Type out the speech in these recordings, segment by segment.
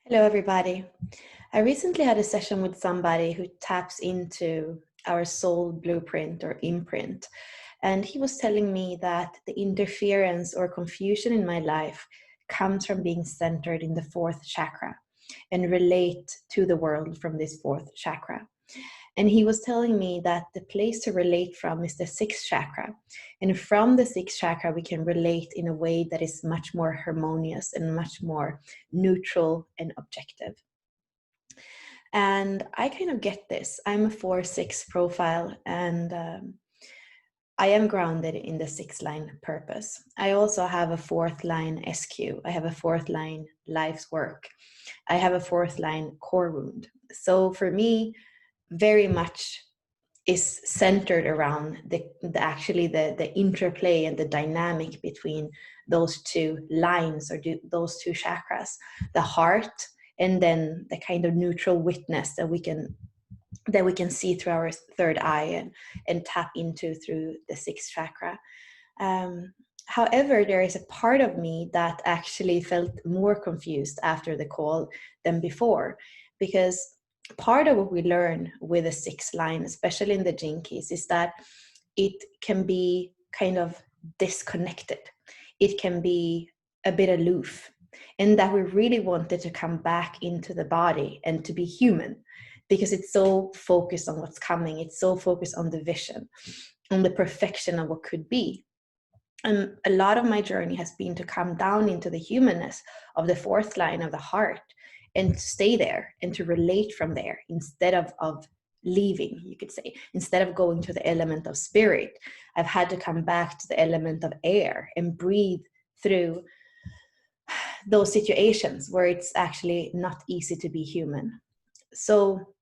Hello, everybody. I recently had a session with somebody who taps into our soul blueprint or imprint. And he was telling me that the interference or confusion in my life comes from being centered in the fourth chakra and relate to the world from this fourth chakra. And he was telling me that the place to relate from is the sixth chakra. And from the sixth chakra, we can relate in a way that is much more harmonious and much more neutral and objective. And I kind of get this. I'm a 4-6 profile, and I am grounded in the sixth line purpose. I also have a fourth line SQ. I have a fourth line life's work. I have a fourth line core wound. So for me, very much is centered around the interplay and the dynamic between those two lines or those two chakras, the heart and then the kind of neutral witness that we can see through our third eye and tap into through the sixth chakra. However, there is a part of me that actually felt more confused after the call than before, because part of what we learn with the sixth line, especially in the gene keys, is that it can be kind of disconnected. It can be a bit aloof, and that we really wanted to come back into the body and to be human, because it's so focused on what's coming. It's so focused on the vision, on the perfection of what could be. And a lot of my journey has been to come down into the humanness of the fourth line of the heart and to stay there and to relate from there instead of leaving, you could say. Instead of going to the element of spirit, I've had to come back to the element of air and breathe through those situations where it's actually not easy to be human. So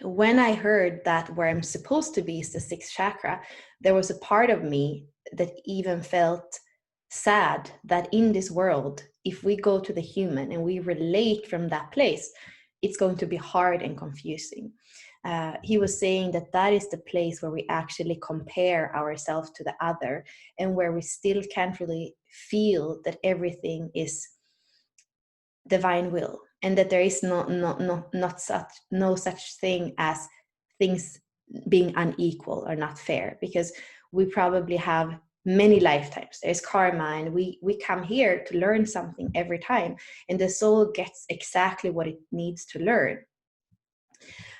when I heard that where I'm supposed to be is the sixth chakra, there was a part of me that even felt sad that in this world, if we go to the human and we relate from that place, it's going to be hard and confusing. He was saying that that is the place where we actually compare ourselves to the other, and where we still can't really feel that everything is divine will, and that there is no such thing as things being unequal or not fair, because we probably have many lifetimes. There's karma, and we come here to learn something every time, and the soul gets exactly what it needs to learn.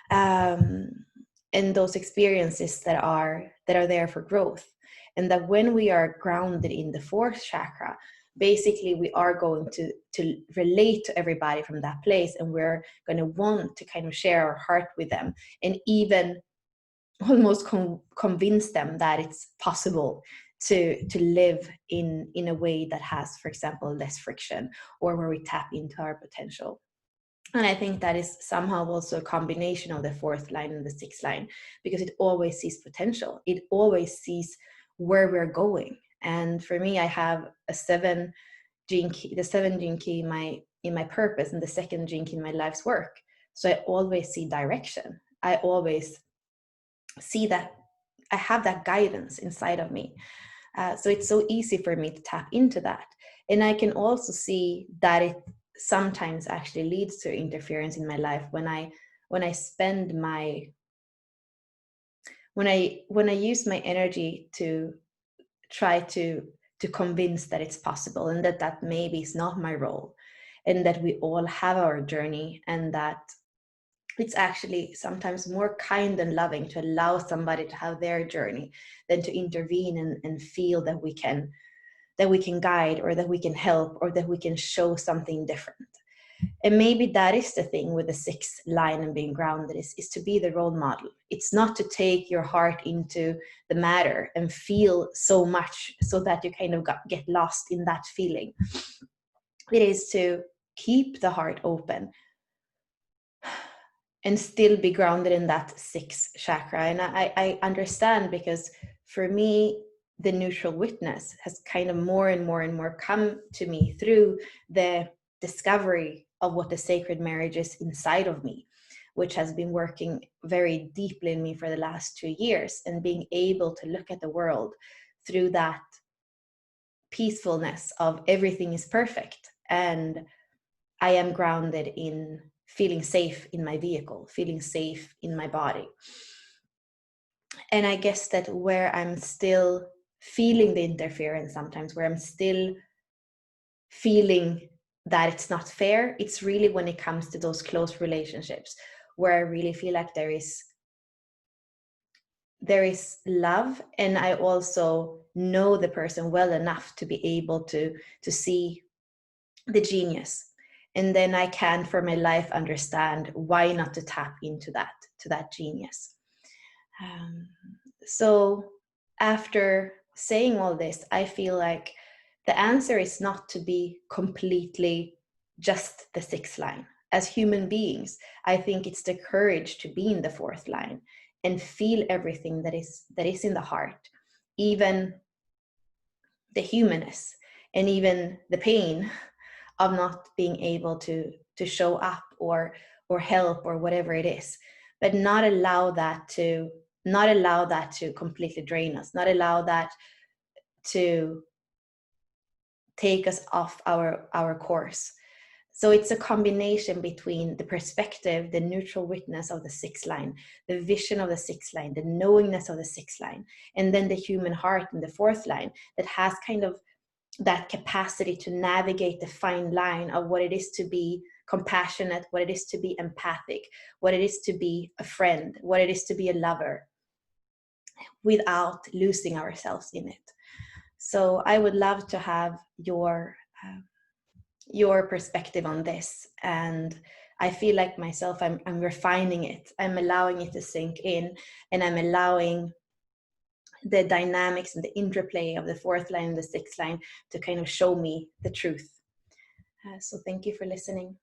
And those experiences that are there for growth, and that when we are grounded in the fourth chakra, basically we are going to relate to everybody from that place, and we're going to want to kind of share our heart with them, and even almost convince them that it's possible to live in a way that has, for example, less friction, or where we tap into our potential. And I think that is somehow also a combination of the fourth line and the sixth line, because it always sees potential. It always sees where we're going. And for me, I have a 7 gene key, the 7 gene key in my purpose, and the 2nd gene key in my life's work. So I always see direction. I always see that I have that guidance inside of me. So it's so easy for me to tap into that. And I can also see that it sometimes actually leads to interference in my life when I spend my when I use my energy to try to convince that it's possible, and that maybe is not my role, and that we all have our journey, and that it's actually sometimes more kind and loving to allow somebody to have their journey than to intervene and feel that we can guide, or that we can help, or that we can show something different. And maybe that is the thing with the sixth line and being grounded, is to be the role model. It's not to take your heart into the matter and feel so much so that you kind of get lost in that feeling. It is to keep the heart open and still be grounded in that sixth chakra. And I understand, because for me, the neutral witness has kind of more and more and more come to me through the discovery of what the sacred marriage is inside of me, which has been working very deeply in me for the last 2 years, and being able to look at the world through that peacefulness of everything is perfect, and I am grounded in feeling safe in my vehicle, feeling safe in my body. And I guess that where I'm still feeling the interference sometimes, where I'm still feeling that it's not fair, it's really when it comes to those close relationships where I really feel like there is love, and I also know the person well enough to be able to see the genius, and then I can for my life understand why not to tap into that genius. So after saying all this, I feel like the answer is not to be completely just the sixth line. As human beings, I think it's the courage to be in the fourth line and feel everything that is in the heart, even the humanness and even the pain of not being able to show up or help or whatever it is, but not allow that to completely drain us, not allow that to take us off our course. So it's a combination between the perspective, the neutral witness of the sixth line, the vision of the sixth line, the knowingness of the sixth line, and then the human heart in the fourth line that has kind of that capacity to navigate the fine line of what it is to be compassionate, what it is to be empathic, what it is to be a friend, what it is to be a lover, without losing ourselves in it. So I would love to have your perspective on this, and I feel like myself, I'm refining it, I'm allowing it to sink in, and I'm allowing the dynamics and the interplay of the fourth line and the sixth line to kind of show me the truth. So thank you for listening.